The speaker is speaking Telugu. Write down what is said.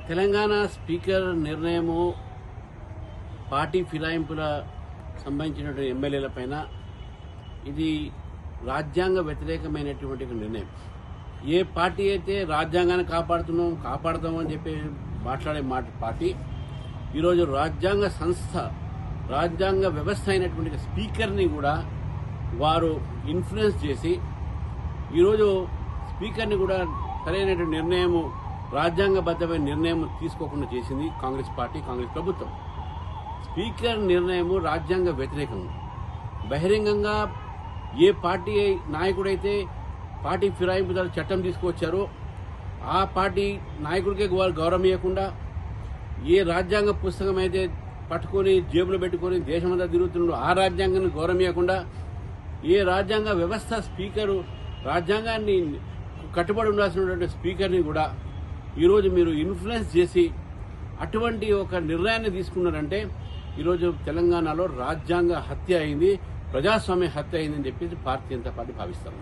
తెలంగాణ స్పీకర్ నిర్ణయము పార్టీ ఫిరాయింపుల సంబంధించినటువంటి ఎమ్మెల్యేల పైన ఇది రాజ్యాంగ వ్యతిరేకమైనటువంటి నిర్ణయం. ఏ పార్టీ అయితే రాజ్యాంగాన్ని కాపాడుతామని చెప్పి మాట్లాడే పార్టీ ఈరోజు రాజ్యాంగ సంస్థ, రాజ్యాంగ వ్యవస్థ అయినటువంటి స్పీకర్ని కూడా వారు ఇన్ఫ్లుయెన్స్ చేసి ఈరోజు స్పీకర్ని కూడా సరైనటువంటి నిర్ణయము, రాజ్యాంగబద్దమైన నిర్ణయం తీసుకోకుండా చేసింది కాంగ్రెస్ పార్టీ, కాంగ్రెస్ ప్రభుత్వం. స్పీకర్ నిర్ణయము రాజ్యాంగ వ్యతిరేకం. బహిరంగంగా ఏ పార్టీ నాయకుడైతే పార్టీ ఫిరాయింపు చట్టం తీసుకువచ్చారో ఆ పార్టీ నాయకుడికే గౌరవం ఇవ్వకుండా, ఏ రాజ్యాంగ పుస్తకం అయితే పట్టుకొని జేబులో పెట్టుకొని దేశమంతా తిరుగుతున్నాడో ఆ రాజ్యాంగాన్ని గౌరవం ఇవ్వకుండా, ఏ రాజ్యాంగ వ్యవస్థ స్పీకరు రాజ్యాంగాన్ని కట్టుబడి ఉండాల్సినటువంటి స్పీకర్ని కూడా ఈరోజు మీరు ఇన్ఫ్లుయెన్స్ చేసి అటువంటి ఒక నిర్ణయాన్ని తీసుకున్నారంటే ఈరోజు తెలంగాణలో రాజ్యాంగ హత్య అయింది, ప్రజాస్వామ్య హత్య అయిందని చెప్పేసి భారతీయ జనతా పార్టీ భావిస్తారు.